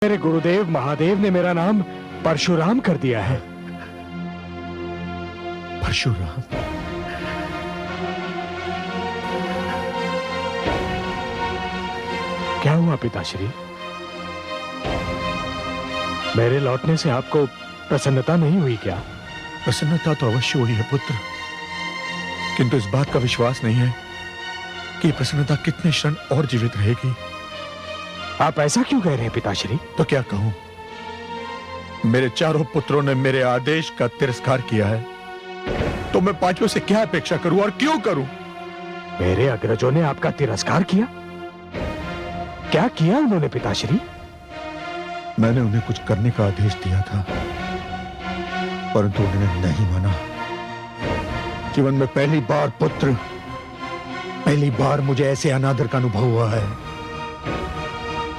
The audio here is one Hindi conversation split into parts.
मेरे गुरुदेव महादेव ने मेरा नाम परशुराम कर दिया है। परशुराम? क्या हुआ पिताश्री? मेरे लौटने से आपको प्रसन्नता नहीं हुई क्या? प्रसन्नता तो अवश्य हुई है पुत्र, किंतु इस बात का विश्वास नहीं है कि प्रसन्नता कितने क्षण और जीवित रहेगी। आप ऐसा क्यों कह रहे हैं पिताश्री? तो क्या कहूं, मेरे चारों पुत्रों ने मेरे आदेश का तिरस्कार किया है, तो मैं पांचों से क्या अपेक्षा करूं और क्यों करूं? मेरे अग्रजों ने आपका तिरस्कार किया? क्या किया उन्होंने पिताश्री? मैंने उन्हें कुछ करने का आदेश दिया था, परंतु उन्होंने नहीं माना। जीवन में पहली बार मुझे ऐसे अनादर का अनुभव हुआ है।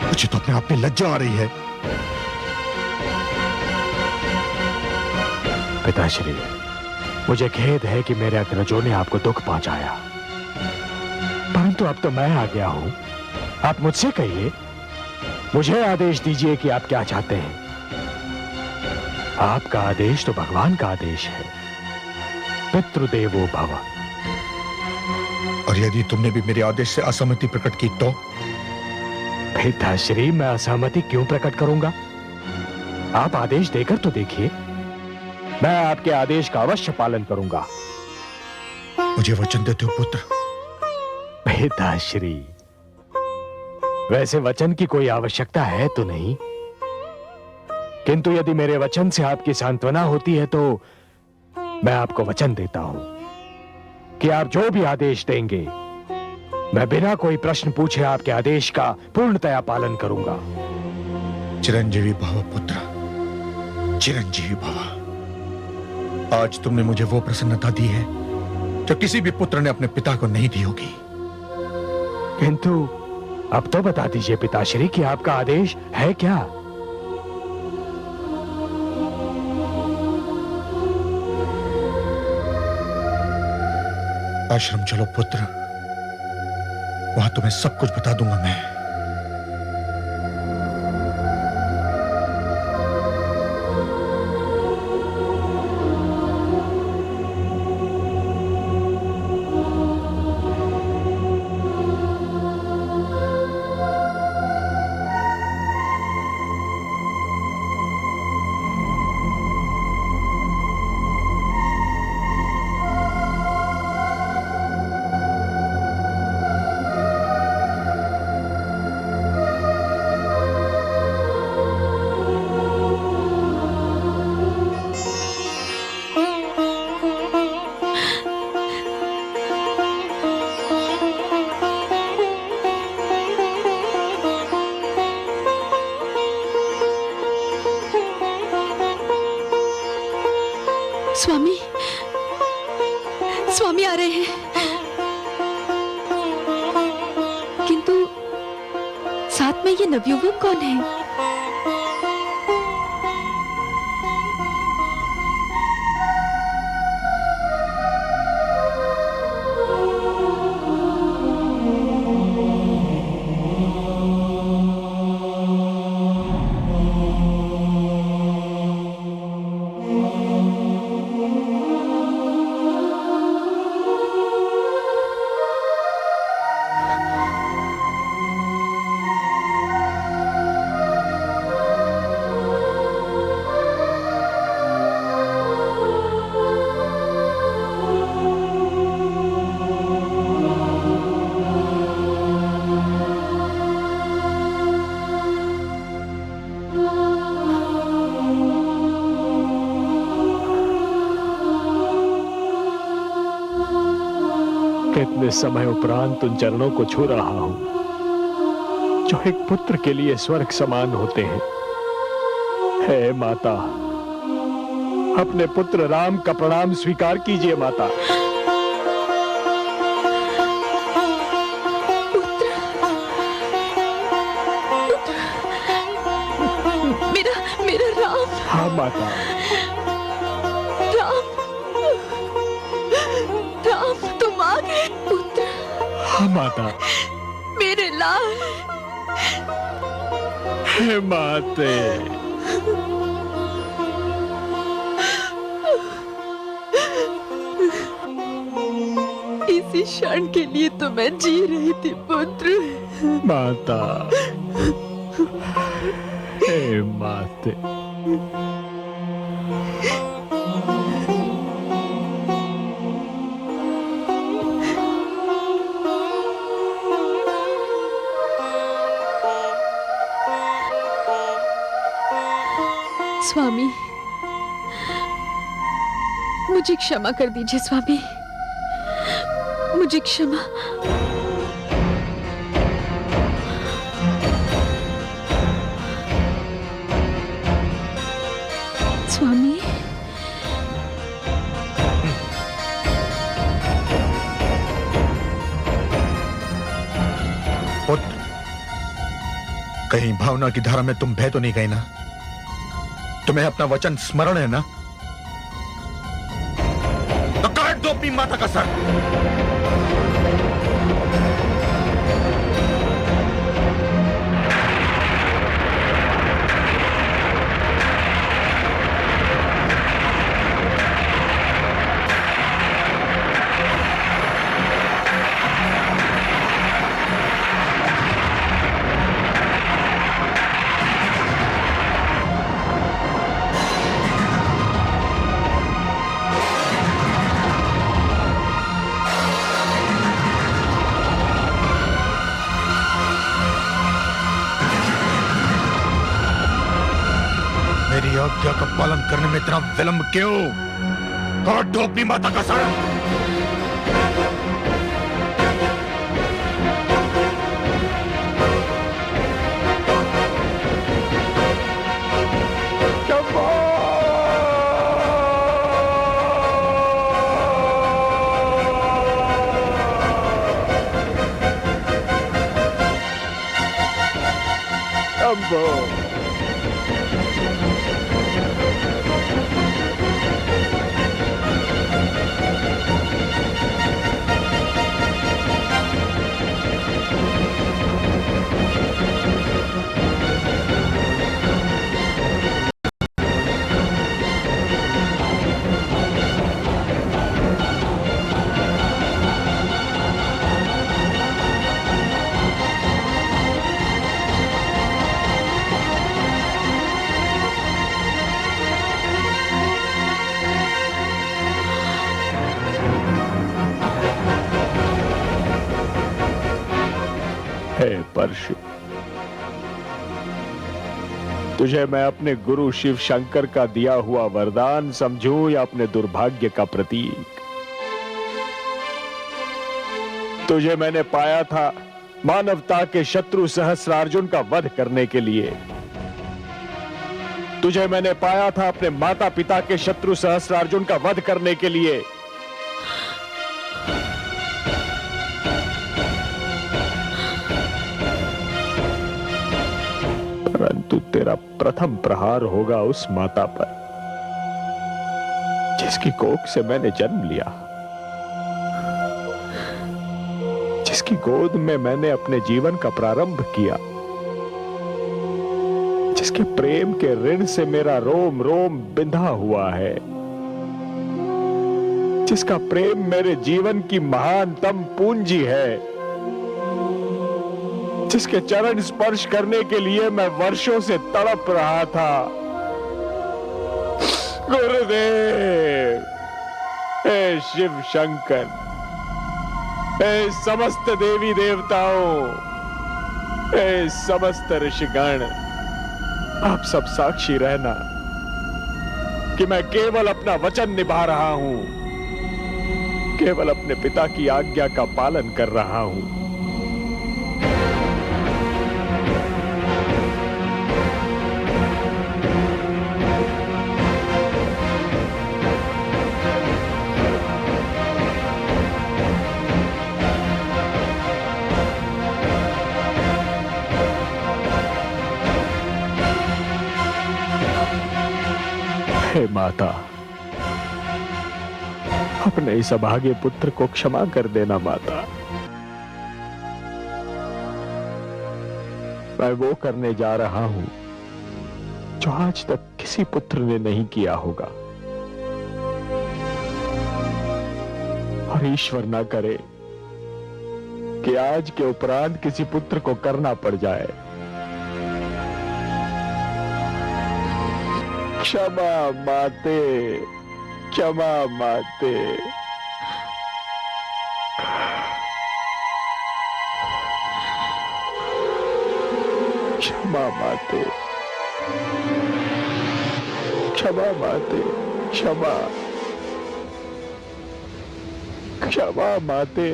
मुझे तो अपने आप में लज्जा आ रही है। पिताश्री, मुझे खेद है कि मेरे अग्रजों ने आपको दुख पहुंचाया, परंतु अब तो मैं आ गया हूं। आप मुझसे कहिए, मुझे आदेश दीजिए कि आप क्या चाहते हैं। आपका आदेश तो भगवान का आदेश है, पितृदेवो भव। और यदि तुमने भी मेरे आदेश से असहमति प्रकट की तो? पिताश्री, मैं असहमति क्यों प्रकट करूंगा? आप आदेश देकर तो देखिए, मैं आपके आदेश का अवश्य पालन करूंगा। मुझे वचन देते हो पुत्र? पिताश्री, वैसे वचन की कोई आवश्यकता है तो नहीं, किंतु यदि मेरे वचन से आपकी सांत्वना होती है तो मैं आपको वचन देता हूं कि आप जो भी आदेश देंगे, मैं बिना कोई प्रश्न पूछे आपके आदेश का पूर्णतया पालन करूंगा। चिरंजीवी भव पुत्र, चिरंजीवी भव। आज तुमने मुझे वो प्रसन्नता दी है जो किसी भी पुत्र ने अपने पिता को नहीं दी होगी। किंतु अब तो बता दीजिए पिताश्री कि आपका आदेश है क्या? आश्रम चलो पुत्र, वहां तुम्हें सब कुछ बता दूंगा मैं। स्वामी, स्वामी आ रहे हैं, किंतु साथ में ये नवयुवक कौन है? कितने समय उपरांत उन चरणों को छू रहा हूं जो एक पुत्र के लिए स्वर्ग समान होते हैं। हे माता, अपने पुत्र राम का प्रणाम स्वीकार कीजिए माता। मेरा राम। हाँ माता। राम, तुम आ गए पुत्र। हाँ माता। मेरे लाल। हे माते, इसी क्षण के लिए तो मैं जी रही थी पुत्र। माता, हे माते। स्वामी, मुझे क्षमा कर दीजिए स्वामी, मुझे क्षमा। स्वामी, पुत्र, कहीं भावना की धारा में तुम बह तो नहीं गए ना? तुम्हें अपना वचन स्मरण है ना? तो काट दो अपनी माता का सर। मेरी आज्ञा का पालन करने में इतना विलंब क्यों? काट दो अपनी माता का सर। शंभो, हे परशु, तुझे मैं अपने गुरु शिव शंकर का दिया हुआ वरदान समझूं या अपने दुर्भाग्य का प्रतीक? तुझे मैंने पाया था मानवता के शत्रु सहस्रार्जुन का वध करने के लिए। तुझे मैंने पाया था अपने माता पिता के शत्रु सहस्रार्जुन का वध करने के लिए। परंतु तेरा प्रथम प्रहार होगा उस माता पर जिसकी कोख से मैंने जन्म लिया, जिसकी गोद में मैंने अपने जीवन का प्रारंभ किया, जिसके प्रेम के ऋण से मेरा रोम रोम बिंधा हुआ है, जिसका प्रेम मेरे जीवन की महानतम पूंजी है, जिसके चरण स्पर्श करने के लिए मैं वर्षों से तड़प रहा था। गुरुदेव, हे शिव शंकर, हे समस्त देवी देवताओं, हे समस्त ऋषिगण, आप सब साक्षी रहना कि मैं केवल अपना वचन निभा रहा हूं, केवल अपने पिता की आज्ञा का पालन कर रहा हूं। हे माता, अपने इस अभागे पुत्र को क्षमा कर देना माता। मैं वो करने जा रहा हूं जो आज तक किसी पुत्र ने नहीं किया होगा। और ईश्वर ना करे कि आज के उपरांत किसी पुत्र को करना पड़ जाए। क्षमा माते, क्षमा माते। क्षमा माते, क्षमा माते, क्षमा, क्षमा माते,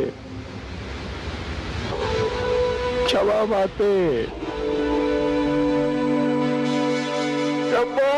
क्षमा माते, क्षमा।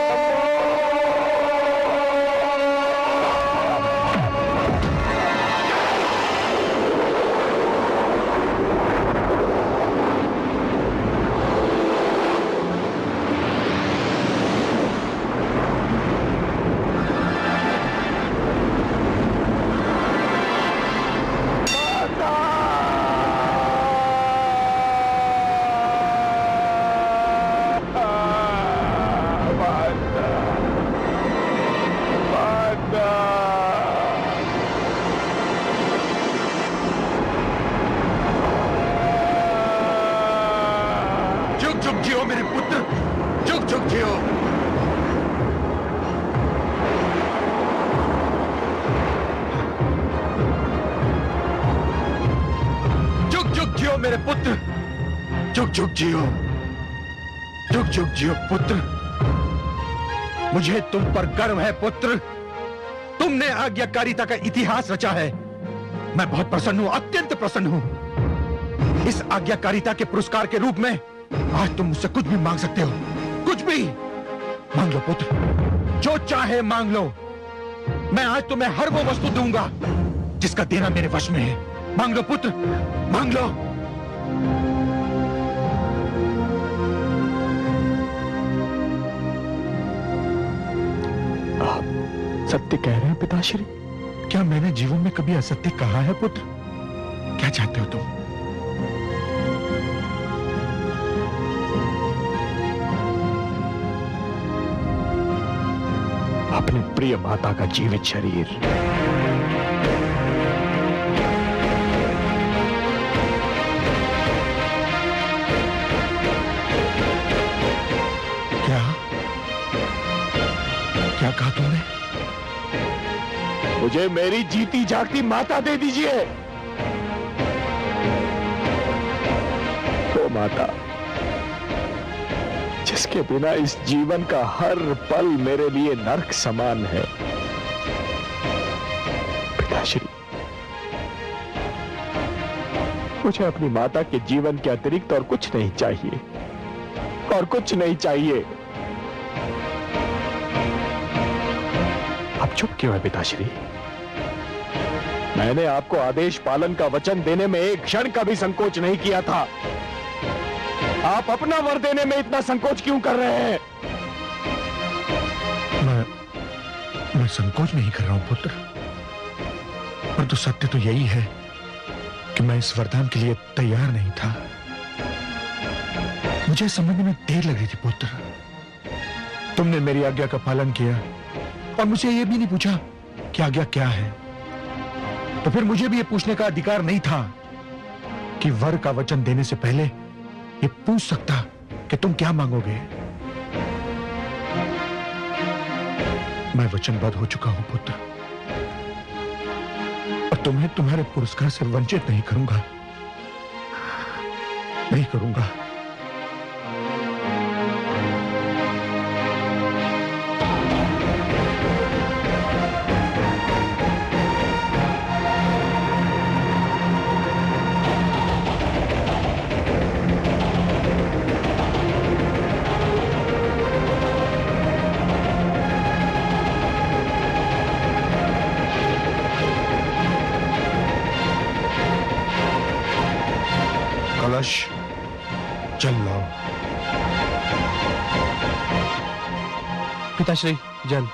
जुग जुग जियो मेरे पुत्र, जुग जुग जियो। जुग जुग जियो मेरे पुत्र, जुग जुग जियो, जुग जुग जियो पुत्र। मुझे तुम पर गर्व है पुत्र। तुमने आज्ञाकारिता का इतिहास रचा है। मैं बहुत प्रसन्न हूं, अत्यंत प्रसन्न हूं। इस आज्ञाकारिता के पुरस्कार के रूप में आज तुम मुझसे कुछ भी मांग सकते हो, कुछ भी मांग लो पुत्र, जो चाहे मांग लो। मैं आज तुम्हें हर वो वस्तु दूंगा जिसका देना मेरे वश में है। मांग लो पुत्र, मांग लो। आप सत्य कह रहे हैं पिताश्री? क्या मैंने जीवन में कभी असत्य कहा है पुत्र? क्या चाहते हो तुम? अपनी प्रिय माता का जीवित शरीर। क्या क्या कहा तुमने? मुझे मेरी जीती जागती माता दे दीजिए। तो माता जिसके बिना इस जीवन का हर पल मेरे लिए नर्क समान है। पिताश्री, मुझे अपनी माता के जीवन के अतिरिक्त और कुछ नहीं चाहिए, और कुछ नहीं चाहिए। अब चुप क्यों है पिताश्री? मैंने आपको आदेश पालन का वचन देने में एक क्षण का भी संकोच नहीं किया था। आप अपना वर देने में इतना संकोच क्यों कर रहे हैं? मैं संकोच नहीं कर रहा हूं पुत्र, परंतु सत्य तो यही है कि मैं इस वरदान के लिए तैयार नहीं था। मुझे समझने में देर लग रही थी पुत्र। तुमने मेरी आज्ञा का पालन किया और मुझे यह भी नहीं पूछा कि आज्ञा क्या है। तो फिर मुझे भी यह पूछने का अधिकार नहीं था कि वर का वचन देने से पहले ये पूछ सकता कि तुम क्या मांगोगे। मैं वचनबद्ध हो चुका हूं पुत्र, और तुम्हें तुम्हारे पुरस्कार से वंचित नहीं करूंगा, नहीं करूंगा। कलश चल लाओ। पिताश्री, जल।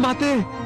माते